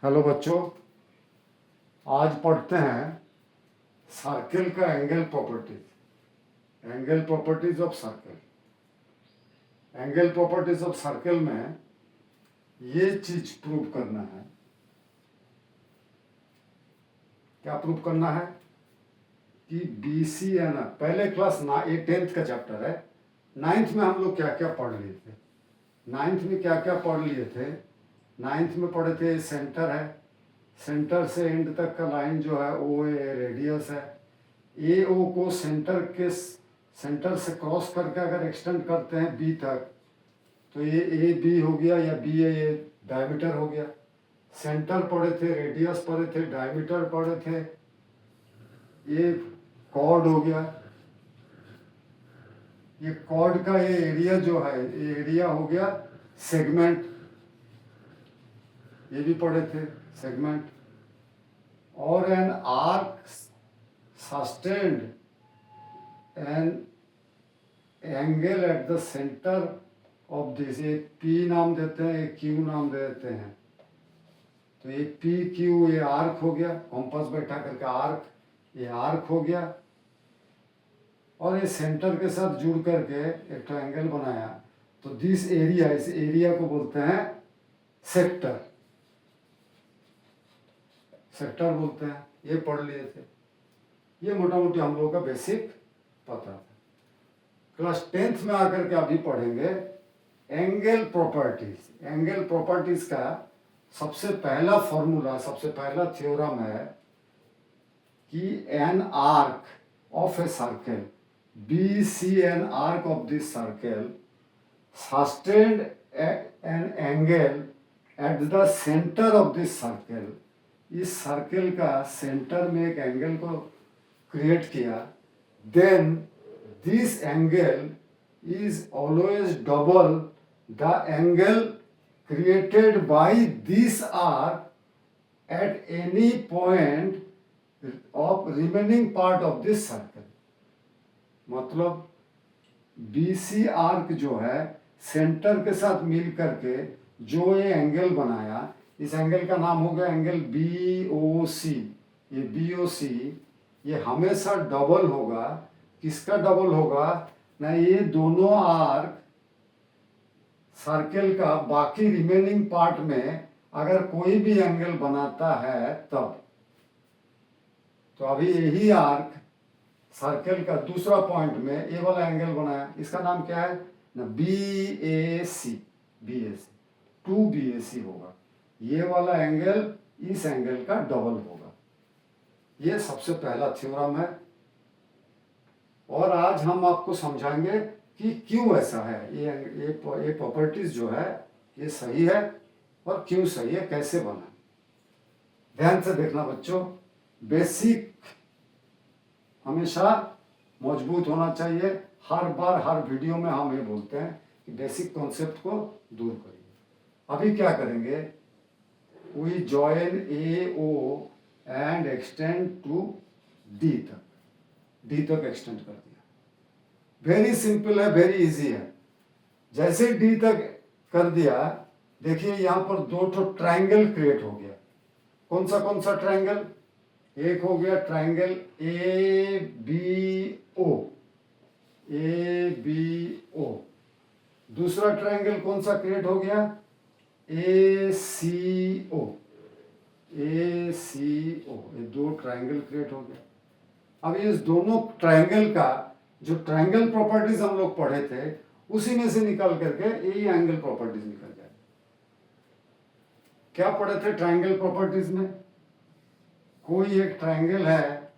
Hello बच्चों, आज पढ़ते हैं सर्किल का angle properties of circle. Angle properties of circle में ये चीज प्रूव करना है। क्या प्रूव करना है कि बी सी एन, पहले क्लास ना, ये 10th का चैप्टर है। 9th में हम लोग क्या क्या पढ़ लिए थे? 9th में क्या क्या पढ़ लिए थे? 9th में पढ़े थे सेंटर है, सेंटर से एंड तक का लाइन जो है ओ ए रेडियस है। ए ओ को सेंटर से क्रॉस करके अगर एक्सटेंड करते हैं बी तक तो ये ए बी हो गया, या बी ए ये डायमीटर हो गया। सेंटर पढ़े थे, रेडियस पढ़े थे, डायमीटर पढ़े थे, ये कॉर्ड हो गया। ये कॉर्ड का ये एरिया जो है, ये एरिया हो गया सेगमेंट, ये भी पढ़े थे सेगमेंट। और an arc sustained an angle at the centre of this, ये पी नाम देते हैं, ये क्यू नाम देते हैं। तो ये पी क्यू, ये आर्क हो गया, कॉम्पास बैठा करके आर्क, ये आर्क हो गया। और ये सेंटर के साथ जुड़ करके एक ट्रायंगल बनाया। तो दिस एरिया, इस एरिया को बोलते हैं सेक्टर, सेक्टर बोलते हैं। ये पढ़ लिए थे, ये मोटा मोटी हम लोगों का बेसिक पता था। क्लास 10th में आकर के अभी पढ़ेंगे एंगल प्रॉपर्टीज। एंगल प्रॉपर्टीज का सबसे पहला फॉर्मूला, सबसे पहला थ्योरम है कि an arc of a circle, B C an arc of this circle sustained an angle at the centre of this circle. इस सर्कल का सेंटर में एक एंगल को क्रिएट किया, then this angle is always double the angle created by this arc at any point of remaining part of this circle। मतलब BC arc जो है centre के साथ मिल करके जो ये एंगल बनाया, इस एंगल का नाम हो गया एंगल BOC। ये BOC ये हमेशा डबल होगा। किसका डबल होगा ना? ये दोनों आर्क सर्कल का बाकी रिमेनिंग पार्ट में अगर कोई भी एंगल बनाता है तब। तो अभी यही आर्क सर्कल का दूसरा पॉइंट में ये वाला एंगल बनाया, इसका नाम क्या है ना? BAC, BAC 2BAC होगा। ये वाला एंगल इस एंगल का डबल होगा। ये सबसे पहला थ्योरम है। और आज हम आपको समझाएंगे कि क्यों ऐसा है, ये प्रॉपर्टीज जो है ये सही है और क्यों सही है, कैसे बना। ध्यान से देखना बच्चों, बेसिक हमेशा मजबूत होना चाहिए। हर बार हर वीडियो में हम ये बोलते हैं कि बेसिक कॉन्सेप्ट को दूर करिए। अभी क्या करेंगे? We join A O and extend to D तक, डी तक एक्सटेंड कर दिया। वेरी सिंपल है, वेरी इजी है। जैसे डी तक कर दिया, देखिए यहां पर दो ठो ट्रायंगल क्रिएट हो गया। कौन सा ट्रायंगल? एक हो गया ट्रायंगल ABO, ABO। दूसरा ट्रायंगल कौन सा क्रिएट हो गया? ACO, ACO। ये दो ट्रायंगल क्रिएट हो गया। अब इस दोनों ट्रायंगल का जो ट्रायंगल प्रॉपर्टीज हम लोग पढ़े थे उसी में से निकाल करके ये एंगल प्रॉपर्टीज निकल जाए। क्या पढ़े थे ट्रायंगल प्रॉपर्टीज में? कोई एक ट्रायंगल है,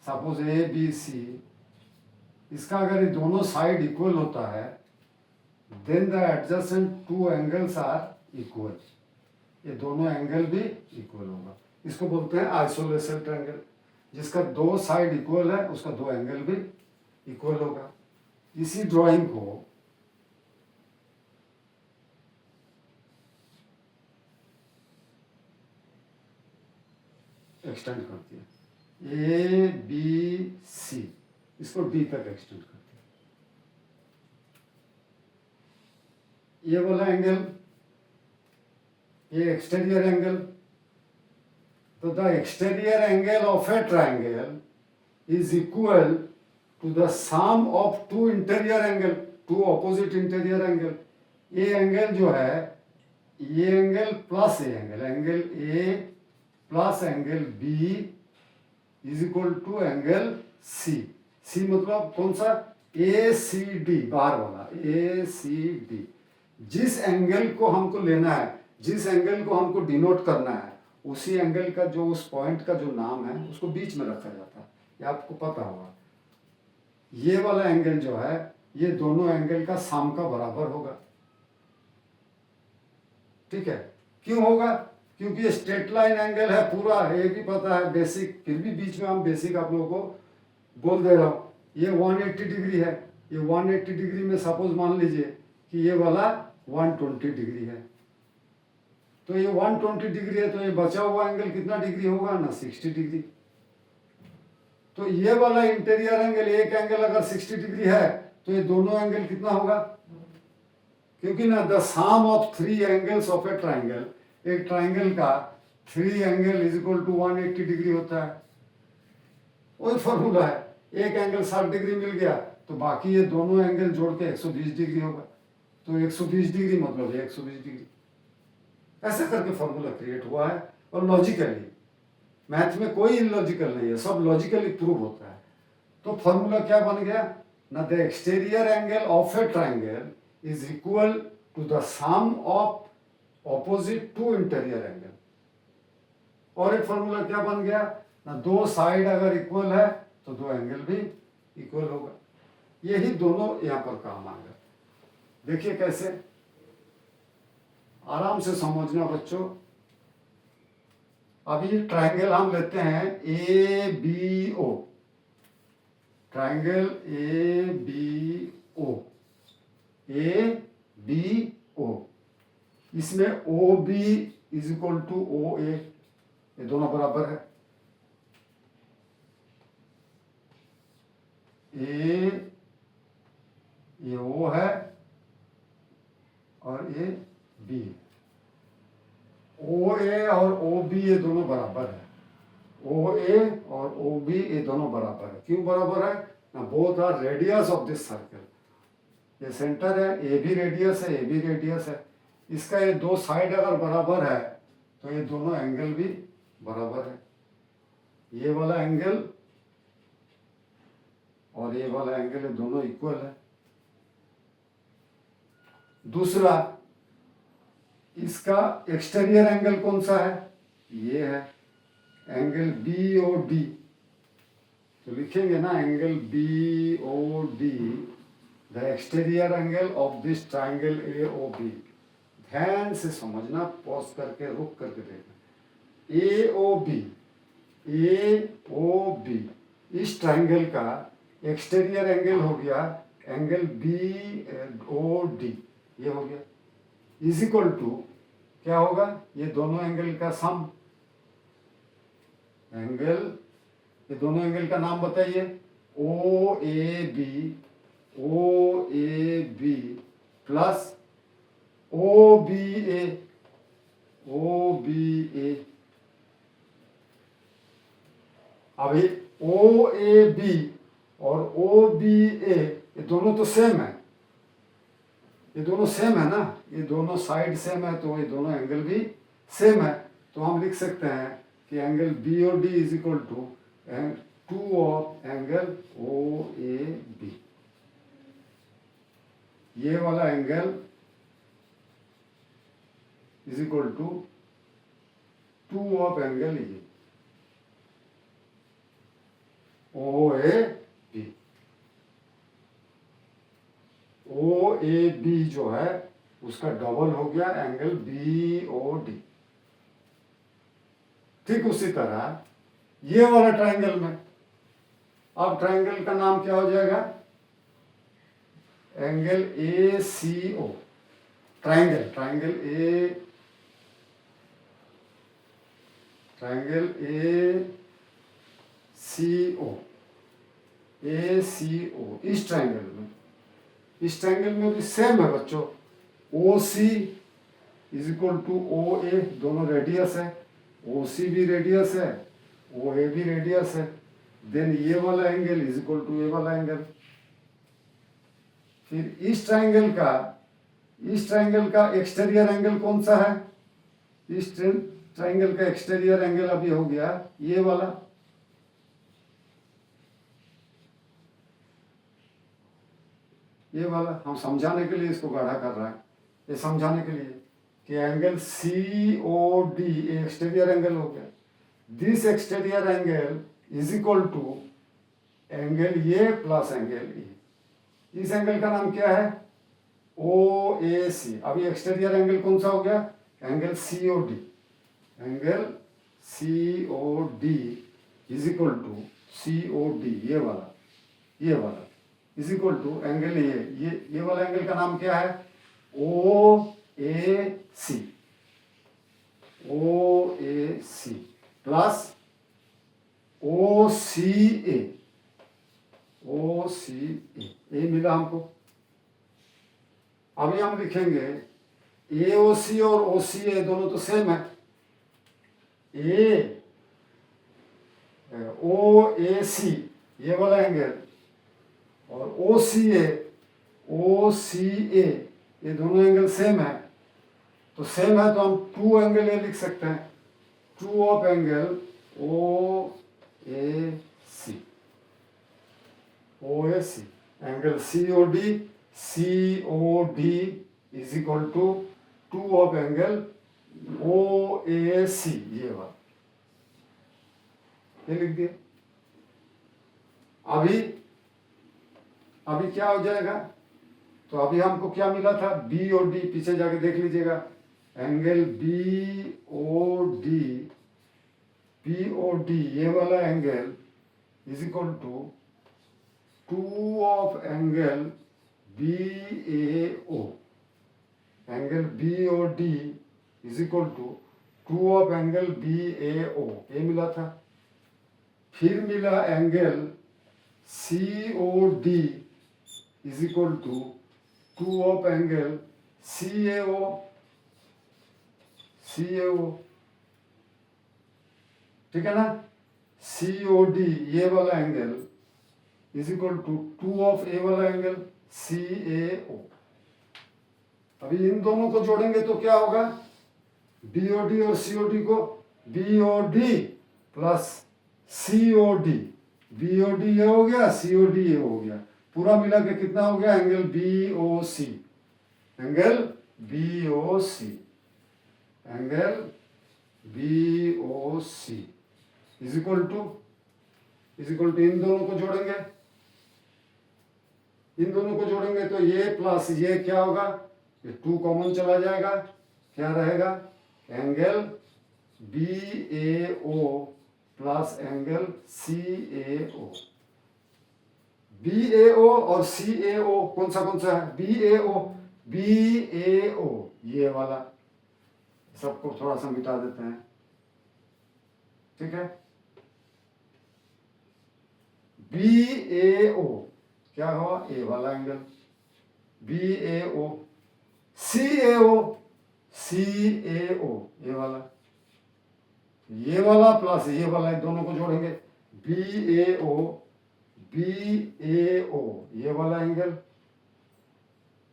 सपोज ABC, इसका अगर ये दोनों साइड इक्वल होता है then the adjacent two angles are equal. ये दोनों एंगल भी इक्वल होगा। इसको बोलते हैं आइसोलेशन ट्रायंगल। जिसका दो साइड इक्वल है उसका दो एंगल भी इक्वल होगा। इसी ड्राइंग को एक्सटेंड कर दिया, ABC, इसको D तक एक्सटेंड कर दिया। ये वाला एंगल, ये एक्सटीरियर एंगल, तो the exterior angle of a triangle is equal to the sum of two interior angle, two opposite interior angle. ये एंगल जो है, ये एंगल प्लस ये angle, angle A plus angle B is equal to angle C. C मतलब कौन सा? ए C D, बाहर वाला ए सी डी। जिस एंगल को हमको लेना है, जिस एंगल को हमको डिनोट करना है, उसी एंगल का जो उस पॉइंट का जो नाम है उसको बीच में रखा जाता है, ये आपको पता होगा। ये वाला एंगल जो है, ये दोनों एंगल का सम का बराबर होगा। ठीक है, क्यों होगा? क्योंकि ये स्ट्रेट लाइन एंगल है पूरा, ये भी पता है बेसिक, फिर भी बीच में हम बेसिक आप लोगों को बोल दे रहा हूं। ये 180 डिग्री है, ये 180 डिग्री में सपोज मान लीजिए कि ये वाला 120 डिग्री है, तो ये 120 डिग्री है, तो ये बचा हुआ एंगल कितना डिग्री होगा ना? 60 डिग्री। तो ये वाला इंटीरियर एंगल, एक एंगल अगर 60 डिग्री है तो ये दोनों एंगल कितना होगा? क्योंकि ना the sum of three angles of a triangle, एक ट्राइंगल का three angle is equal to 180 degree होता है। वही फॉर्मूला है, एक एंगल 60 डिग्री मिल गया तो बाकी ये दोनों एंगल जोड़ के 120 डिग्री होगा। तो 120 डिग्री मतलब 120 डिग्री, ऐसे करके फॉर्मूला क्रिएट हुआ है। और लॉजिकली, मैथ में कोई इलॉजिकल नहीं है, सब लॉजिकली प्रूव होता है। तो फॉर्मूला क्या बन गया ना? The exterior angle of a triangle is equal to the sum of opposite to interior angle. और एक फॉर्मूला क्या बन गया ना? दो साइड अगर इक्वल है तो दो एंगल भी इक्वल होगा। यही दोनों यहां पर काम आएगा। देखिए कैसे, आराम से समझना बच्चों। अभी ट्राइंगल हम लेते हैं A B O, triangle A B O, A B O. इसमें O B is equal to O A, ये दोनों बराबर है। ये ओ है और ये बी। ओ ए और ओ बी ये दोनों बराबर है। ओ ए और ओ बी ये दोनों बराबर है। क्यों बराबर है ना? Both are radius of this circle. ये सेंटर है, ए भी रेडियस है, ए भी रेडियस है। इसका ये दो साइड अगर बराबर है तो ये दोनों एंगल भी बराबर है। ये वाला एंगल और ये वाला एंगल ये दोनों इक्वल है। दूसरा, इसका एक्सटीरियर एंगल कौन सा है? ये है एंगल बी ओ डी। तो लिखेंगे ना angle B O D, the exterior angle of this triangle A O B. ध्यान से समझना, पॉज करके रुक करके देखना। A O B, A O B, इस ट्राइंगल का एक्सटीरियर एंगल हो गया एंगल बी ओ डी, ये हो गया। इज इक्वल टू क्या होगा? ये दोनों एंगल का सम। एंगल, ये दोनों एंगल का नाम बताइए। O A B, O A B plus O B A, O B A. अभी ओ ए बी और ओ बी ए ये दोनों तो सेम है, ये दोनों सेम है ना, ये दोनों साइड सेम है, तो ये दोनों एंगल भी सेम है। तो हम लिख सकते हैं कि angle B O D is equal to 2 of angle O A B. ये वाला angle is equal to 2 of angle ये O A B. O A B जो है उसका डबल हो गया एंगल बी ओ डी। ठीक उसी तरह ये वाला ट्राइंगल में, अब ट्राइंगल का नाम क्या हो जाएगा? Angle A C O. Triangle, triangle A C O, A C O. इस ट्राइंगल में भी सेम है बच्चों। O C is equal to O A, दोनों रेडियस है। ओ सी भी रेडियस है, ओ ए भी रेडियस है, देन ये वाला एंगल इज इक्वल टू ये वाला एंगल। फिर इस ट्राइंगल का एक्सटीरियर एंगल कौन सा है? इस ट्राइंगल का एक्सटीरियर एंगल अभी हो गया ये वाला। ये वाला हम समझाने के लिए इसको गाढ़ा कर रहा है, ये समझाने के लिए कि angle C O D exterior angle हो गया। This exterior angle is equal to angle ये प्लस एंगल ए। इस एंगल का नाम क्या है? ओ ए सी। अभी एक्सटीरियर एंगल कौन सा हो गया? Angle C O D. Angle C O D is equal to C O D, ये वाला इज इक्वल टू एंगल ये वाला एंगल का नाम क्या है? ओ A C. O A C plus O C A. ओ सी ए मिला हमको। अभी हम लिखेंगे ए ओ सी और ओ सी ए दोनों तो सेम है। ए ओ ए सी ये वाला एंगल और ओ सी ए ये दोनों एंगल सेम है। तो सेम है तो हम टू एंगल ये लिख सकते हैं, two of angle O A C. O A C angle C O D is equal to two of angle O A C, ये वाला ये लिख दिए। अभी क्या हो जाएगा? तो अभी हमको क्या मिला था? बी और डी, पीछे जाके देख लीजिएगा। एंगल बी ओ डी ये वाला angle is equal to two of angle B A O. Angle B O D is equal to two of angle B A O, ये मिला था। फिर मिला angle C O D is equal to two of angle C A O. ठीक है ना? C O D ये वाला angle is equal to two of A वाला एंगल सी ए ओ। अभी इन दोनों को जोड़ेंगे तो क्या होगा? बी ओ डी और सी ओ डी को B O D plus C O D. B O D ये हो गया, सी ओ डी ये हो गया, पूरा मिला के कितना हो गया? Angle B O C. Angle B O C, angle B O C is equal to इन दोनों को जोड़ेंगे। इन दोनों को जोड़ेंगे तो ये प्लस ये क्या होगा? ये टू कॉमन चला जाएगा, क्या रहेगा? Angle B A O plus angle C A O. B A ओ और सी ए ओ कौन सा है? बी ए ओ ये वाला। सबको थोड़ा सा मिटा देते हैं, ठीक है? बी ए ओ क्या हुआ? ए वाला angle B A O. C A O ये वाला प्लस ये वाला, दोनों को जोड़ेंगे। बी ए ओ ये वाला एंगल,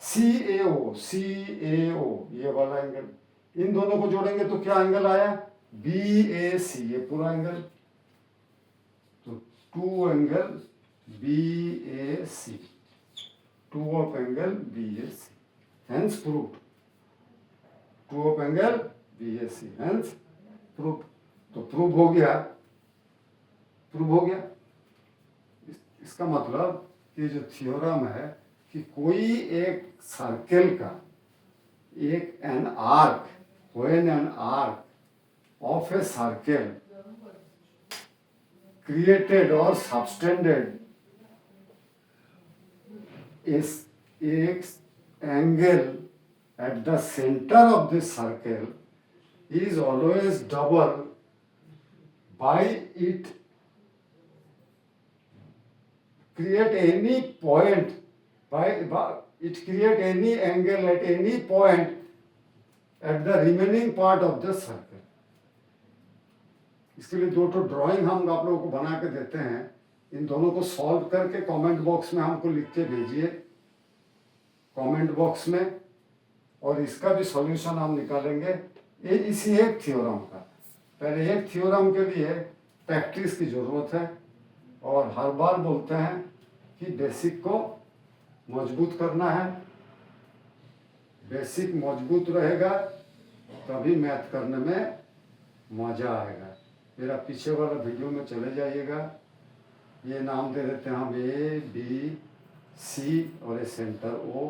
सी ए ओ ये वाला एंगल, इन दोनों को जोड़ेंगे तो क्या एंगल आया? बी ए सी, ये पूरा एंगल। तो two angle B A C, two of angle B A C, hence proved. Two of angle B A C, hence proved. तो प्रूव हो गया। इसका मतलब कि जो थ्योरम है कि कोई एक सर्कल का an arc, when an arc of a circle created or subtended is x angle at the center of this circle is always double by it create any point by it create any angle at any point at the remaining part of the circle. इसके लिए दो तो drawing हम आप लोगों को बना के देते हैं, इन दोनों को सॉल्व करके कमेंट बॉक्स में हमको लिख के भेजिए, कमेंट बॉक्स में, और इसका भी सॉल्यूशन हम निकालेंगे। ये इसी एक थ्योरम का, पहले एक थ्योरम के लिए प्रैक्टिस की ज़रूरत है, और हर बार बोलते हैं कि बेसिक को मजबूत करना है। बेसिक मजबूत रहेगा तभी मैथ करने में मज़ा आएगा। मेरा पीछे वाला वीडियो में चले जाइएगा, ये नाम दे देते हैं हम ए बी सी और ये सेंटर ओ।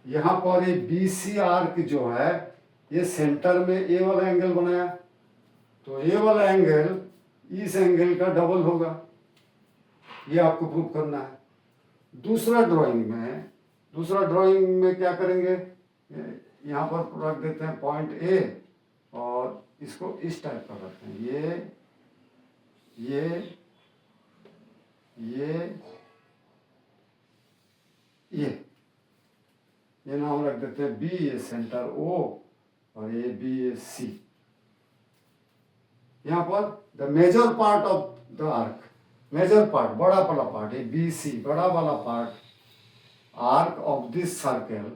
यहाँ पर ये बी सी आर्क जो है ये सेंटर में ए वाला एंगल बनाया, तो ए वाला एंगल इस एंगल का डबल होगा, ये आपको प्रूव करना है। दूसरा ड्राइंग में क्या करेंगे, यहाँ पर रख देते हैं पॉइंट ए और इसको इस टाइप का रखते हैं, ये नाम रख देते हैं बी, ये सेंटर ओ और ये बी ए सी। यहाँ पर the major part of the arc, major part बड़ा वाला पार्ट, ये बी सी बड़ा वाला part, arc of this circle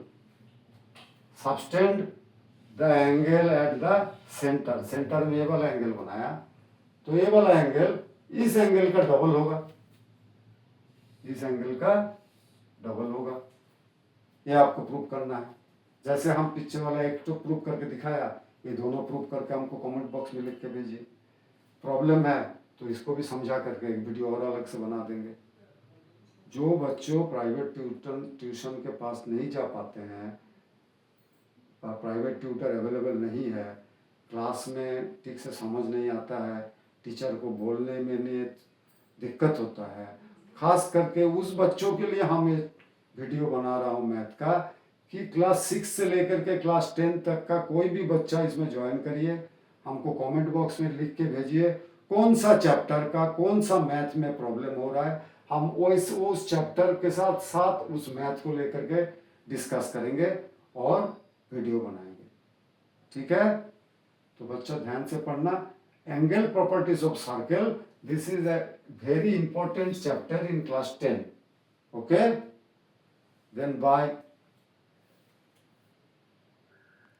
subtend the angle at the centre. Centre में ये वाला एंगल बनाया, तो ये वाला एंगल इस एंगल का डबल होगा, इस एंगल का डबल होगा। ये आपको प्रूव करना है। जैसे हम पीछे वाला एक तो प्रूव करके दिखाया, ये दोनों प्रूव करके हमको कमेंट बॉक्स में लिख के भेजिए। प्रॉब्लम है तो इसको भी समझा करके एक वीडियो और अलग से बना देंगे। जो बच्चों प्राइवेट ट्यूशन के पास नहीं जा पाते हैं, प्राइवेट ट्यूटर अवेलेबल नहीं है, क्लास में ठीक से समझ नहीं आता है, टीचर को बोलने में दिक्कत होता है, खास करके उस बच्चों के लिए हम एक वीडियो बना रहा हूँ मैथ का, कि क्लास 6 से लेकर के क्लास 10 तक का कोई भी बच्चा इसमें ज्वाइन करिए। हमको कमेंट बॉक्स में लिख के भेजिए कौन सा चैप्टर का कौन सा मैथ में प्रॉब्लम हो रहा है, हम उस चैप्टर के साथ साथ उस मैथ को लेकर के डिस्कस करेंगे और वीडियो बनाएंगे। ठीक है, तो बच्चा ध्यान से पढ़ना। Angle properties of circle, this is a very important chapter in class 10। Okay, then bye.